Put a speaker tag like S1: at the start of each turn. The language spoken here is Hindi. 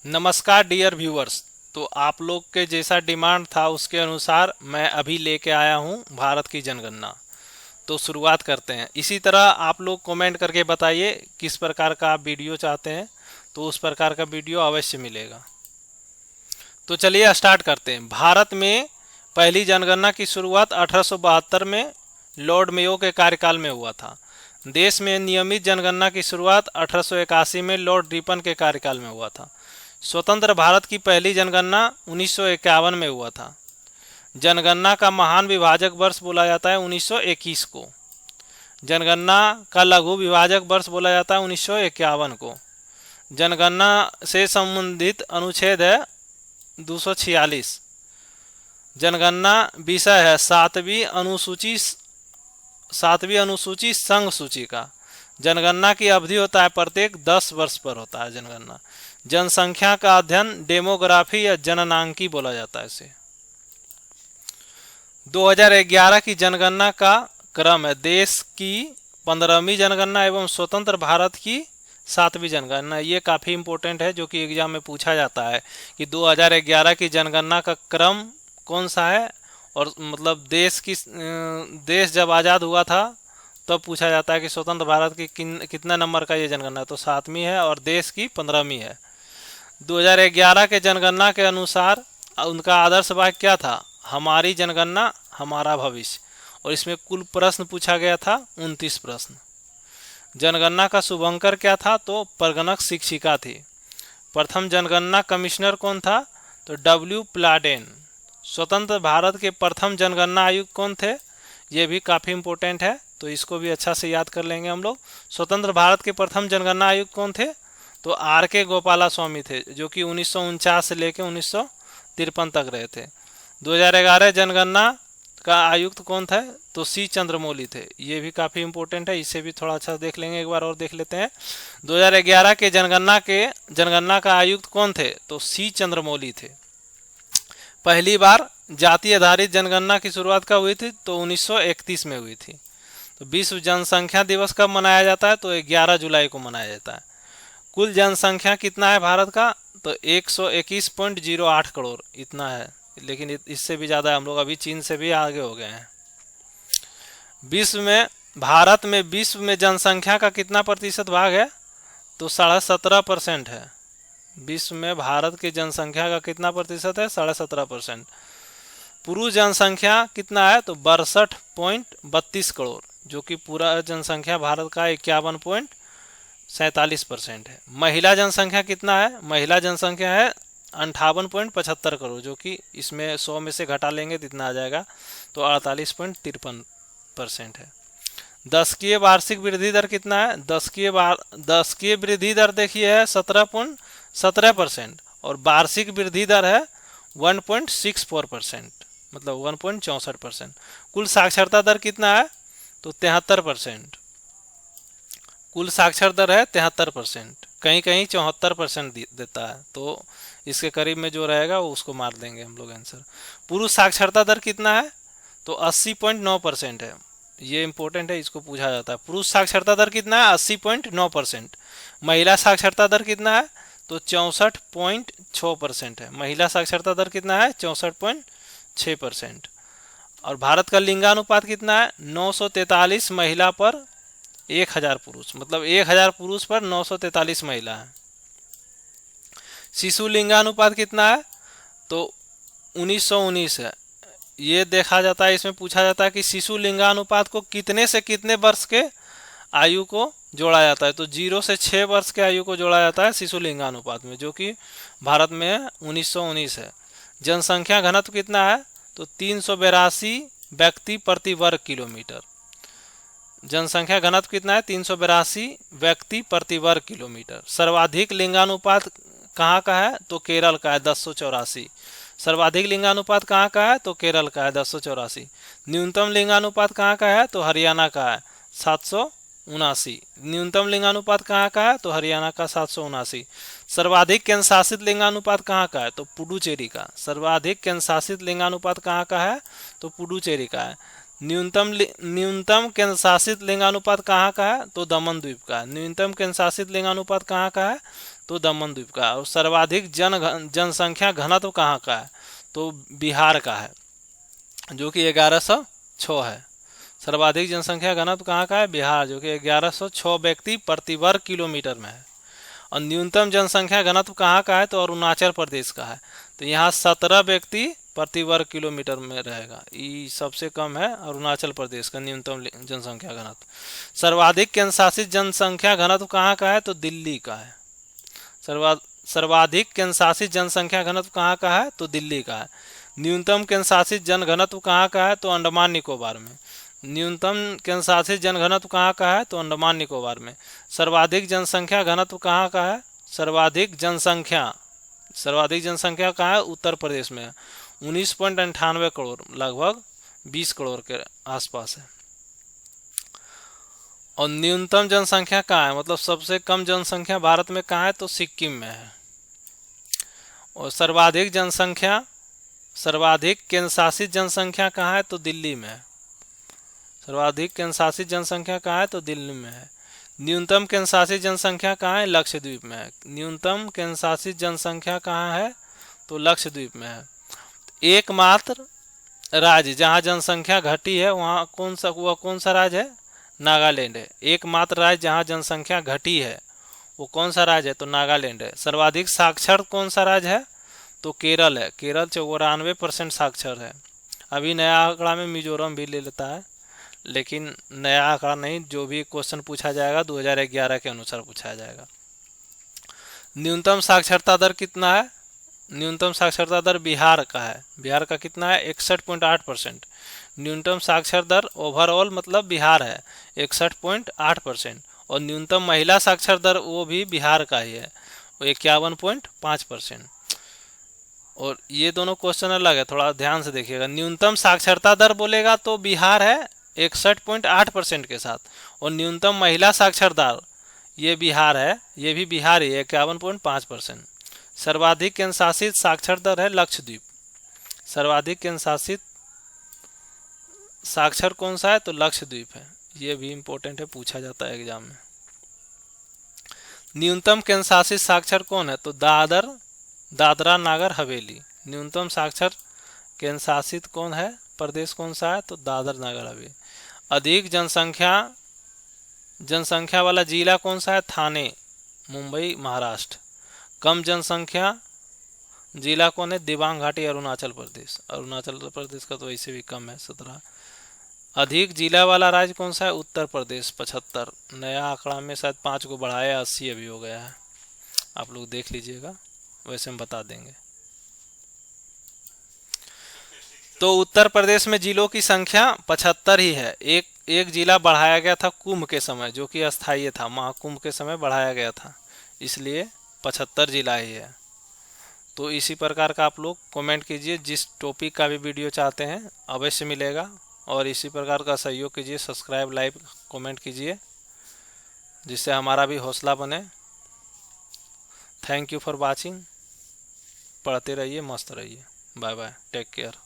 S1: नमस्कार डियर व्यूअर्स। तो आप लोग के जैसा डिमांड था उसके अनुसार मैं अभी लेके आया हूँ भारत की जनगणना। तो शुरुआत करते हैं। इसी तरह आप लोग कमेंट करके बताइए किस प्रकार का आप वीडियो चाहते हैं, तो उस प्रकार का वीडियो अवश्य मिलेगा। तो चलिए स्टार्ट करते हैं। भारत में पहली जनगणना की शुरुआत 1872 में लॉर्ड मेयो के कार्यकाल में हुआ था। देश में नियमित जनगणना की शुरुआत 1881 में लॉर्ड रिपन के कार्यकाल में हुआ था। स्वतंत्र भारत की पहली जनगणना 1951 में हुआ था। जनगणना का महान विभाजक वर्ष बोला जाता है 1921 को। जनगणना का लघु विभाजक वर्ष बोला जाता है 1951 को। जनगणना से संबंधित अनुच्छेद है 246। जनगणना विषय है सातवीं अनुसूची संघ सूची का। जनगणना की अवधि होता है प्रत्येक 10 वर्ष पर होता है जनगणना। जनसंख्या का अध्ययन डेमोग्राफी या जननांकी बोला जाता है इसे। 2011 की जनगणना का क्रम है देश की 15वीं जनगणना एवं स्वतंत्र भारत की 7वीं जनगणना। ये काफ़ी इम्पोर्टेंट है जो कि एग्जाम में पूछा जाता है कि 2011 की जनगणना का क्रम कौन सा है, और मतलब देश जब आज़ाद हुआ था तब पूछा जाता है कि स्वतंत्र भारत की कितना नंबर का ये जनगणना है, तो 7वीं है और देश की 15वीं है। 2011 के जनगणना के अनुसार उनका आदर्श वाक्य क्या था? हमारी जनगणना हमारा भविष्य। और इसमें कुल प्रश्न पूछा गया था 29 प्रश्न। जनगणना का शुभंकर क्या था? तो परगणक शिक्षिका थी। प्रथम जनगणना कमिश्नर कौन था? तो डब्ल्यू प्लाडेन। स्वतंत्र भारत के प्रथम जनगणना आयुक्त कौन थे? ये भी काफ़ी इम्पोर्टेंट है, तो इसको भी अच्छा से याद कर लेंगे हम लोग। स्वतंत्र भारत के प्रथम जनगणना आयुक्त कौन थे? तो आर के गोपाला स्वामी थे, जो कि 1949 से लेकर 1953 तक रहे थे। 2011 जनगणना का आयुक्त कौन था? तो सी चंद्रमौली थे। ये भी काफ़ी इम्पोर्टेंट है, इसे भी थोड़ा अच्छा देख लेंगे, एक बार और देख लेते हैं। 2011 के जनगणना का आयुक्त कौन थे? तो सी चंद्रमौली थे। पहली बार जाति आधारित जनगणना की शुरुआत कब हुई थी? तो 1931 में हुई थी। तो विश्व जनसंख्या दिवस कब मनाया जाता है? तो 11 जुलाई को मनाया जाता है। कुल जनसंख्या कितना है भारत का? तो 121.08 करोड़ इतना है, लेकिन इससे भी ज़्यादा हम लोग अभी चीन से भी आगे हो गए हैं। विश्व में जनसंख्या का कितना प्रतिशत भाग है? तो 17.5% है। विश्व में भारत की जनसंख्या का कितना प्रतिशत है? 17.5%। पुरुष जनसंख्या कितना है? तो 62.32 करोड़, जो कि पूरा जनसंख्या भारत का 51.47% है। महिला जनसंख्या कितना है? महिला जनसंख्या है 58.75 करोड़, जो कि इसमें 100 में से घटा लेंगे तो इतना आ जाएगा, तो 48.53% है। दशकीय वार्षिक वृद्धि दर कितना है? दशकीय वृद्धि दर देखिए है 17.17%, और वार्षिक वृद्धि दर है 1.64%, मतलब 1.64%। कुल साक्षरता दर कितना है? तो 73%। कुल साक्षर दर है 73%। कहीं कहीं 74% देता है, तो इसके करीब में जो रहेगा वो उसको मार देंगे हम लोग आंसर। पुरुष साक्षरता दर कितना है? तो 80.9% है। ये इंपॉर्टेंट है, इसको पूछा जाता है। पुरुष साक्षरता दर कितना है? 80.9%। महिला साक्षरता दर कितना है? तो 64.6% है। महिला साक्षरता दर कितना है? 64.6%। और भारत का लिंगानुपात कितना है? 943 महिला पर 1000 पुरुष, मतलब 1000 पुरुष पर 943 महिला है। शिशु लिंगानुपात कितना है? तो 1919 है। ये देखा जाता है, इसमें पूछा जाता है कि शिशु लिंगानुपात को कितने से कितने वर्ष के आयु को जोड़ा जाता है? तो 0 से 6 वर्ष के आयु को जोड़ा जाता है शिशु लिंगानुपात में, जो कि भारत में 1919 है। जनसंख्या घनत्व कितना है? तो 382 व्यक्ति प्रति वर्ग किलोमीटर। जनसंख्या घनत्व कितना है? 382 व्यक्ति प्रति वर्ग किलोमीटर। सर्वाधिक लिंगानुपात कहाँ का है? तो केरल का है 1084। सर्वाधिक लिंगानुपात कहाँ का है? तो केरल का है 1084। न्यूनतम लिंगानुपात कहाँ का है? तो हरियाणा का है 779। न्यूनतम लिंगानुपात कहाँ का है? तो हरियाणा का 779। सर्वाधिक केंद्र शासित लिंगानुपात कहाँ का है? तो पुडुचेरी का। सर्वाधिक केंद्र शासित लिंगानुपात कहाँ का है? तो पुडुचेरी का है। न्यूनतम केंद्र शासित लिंगानुपात कहाँ का है? तो दमन द्वीप का है। न्यूनतम केंद्र शासित लिंगानुपात कहाँ का है? तो दमन द्वीप का है। और सर्वाधिक जनसंख्या घनत्व कहाँ का है, तो बिहार का है, जो कि 1106 है। सर्वाधिक जनसंख्या घनत्व कहाँ का है, बिहार, जो कि 1106 व्यक्ति प्रति वर्ग किलोमीटर में है। और न्यूनतम जनसंख्या घनत्व कहाँ का है, तो अरुणाचल प्रदेश का है, तो यहाँ 17 व्यक्ति प्रति वर्ग किलोमीटर में रहेगा। ये सबसे कम है अरुणाचल प्रदेश का न्यूनतम जनसंख्या घनत्व। सर्वाधिक केंद्र शासित जनसंख्या घनत्व कहाँ का है, तो दिल्ली का है। सर्वाधिक केंद्र शासित जनसंख्या घनत्व कहाँ का है, तो दिल्ली का है। न्यूनतम केंद्र शासित जन घनत्व कहाँ का है, तो अंडमान निकोबार में। न्यूनतम केंद्र शासित जन घनत्व कहाँ का है, तो अंडमान निकोबार में। सर्वाधिक जनसंख्या घनत्व कहाँ का है, सर्वाधिक जनसंख्या कहाँ है, उत्तर प्रदेश में है, 19.98 करोड़, लगभग 20 करोड़ के आसपास है। और न्यूनतम जनसंख्या कहाँ है, मतलब सबसे कम जनसंख्या भारत में कहाँ है, तो सिक्किम में है। और सर्वाधिक केंद्र शासित जनसंख्या कहाँ है, तो दिल्ली में है। सर्वाधिक केंद्र शासित जनसंख्या कहाँ है, तो दिल्ली में है। न्यूनतम केंद्र शासित जनसंख्या कहाँ है, लक्षद्वीप में है। न्यूनतम केंद्र शासित जनसंख्या कहाँ है, तो लक्षद्वीप में है। एकमात्र राज्य जहाँ जनसंख्या घटी है वह कौन सा राज्य है, नागालैंड है। एकमात्र राज्य जहाँ जनसंख्या घटी है वो कौन सा राज्य है, तो नागालैंड है। सर्वाधिक साक्षर कौन सा राज्य है, तो केरल है। केरल 94% साक्षर है। अभी नया आंकड़ा में मिजोरम भी ले लेता है, लेकिन नया आंकड़ा नहीं, जो भी क्वेश्चन पूछा जाएगा 2011 के अनुसार पूछा जाएगा। न्यूनतम साक्षरता दर कितना है, न्यूनतम साक्षरता दर बिहार का है। बिहार का कितना है, 61.8%। न्यूनतम साक्षर दर ओवरऑल मतलब बिहार है 61.8%। और न्यूनतम महिला साक्षर दर वो भी बिहार का ही है, वो 51.5%। और ये दोनों क्वेश्चन अलग है, थोड़ा ध्यान से देखिएगा। न्यूनतम साक्षरता दर बोलेगा तो बिहार है 61.8% के साथ, और न्यूनतम महिला साक्षर दर ये बिहार है, ये भी बिहार ही है 51.5%। सर्वाधिक केंद्र शासित साक्षर दर है लक्षद्वीप। सर्वाधिक केंद्र शासित साक्षर कौन सा है, तो लक्षद्वीप है। ये भी इंपॉर्टेंट है, पूछा जाता है एग्जाम में। न्यूनतम केंद्र शासित साक्षर कौन है, तो दादरा नागर हवेली। न्यूनतम साक्षर केंद्र शासित कौन है, प्रदेश कौन सा है, तो दादर नागर हवेली। अधिक जनसंख्या वाला जिला कौन सा है, थाने, मुंबई, महाराष्ट्र। कम जनसंख्या जिला कौन है, दिबांग घाटी, अरुणाचल प्रदेश। अरुणाचल प्रदेश का तो वैसे भी कम है, 17। अधिक जिला वाला राज्य कौन सा है, उत्तर प्रदेश, 75। नया आंकड़ा में शायद 5 को बढ़ाया, 80 अभी हो गया है। आप लोग देख लीजिएगा, वैसे हम बता देंगे। तो उत्तर प्रदेश में जिलों की संख्या 75 ही है। एक जिला बढ़ाया गया था कुंभ के समय, जो कि अस्थायी था, महाकुंभ के समय बढ़ाया गया था, इसलिए 75 जिला ही है। तो इसी प्रकार का आप लोग कमेंट कीजिए, जिस टॉपिक का भी वीडियो चाहते हैं अवश्य मिलेगा। और इसी प्रकार का सहयोग कीजिए, सब्सक्राइब, लाइक, कमेंट कीजिए, जिससे हमारा भी हौसला बने। Thank you for watching. पढ़ते रहिए, मस्त रहिए। Bye bye, take care.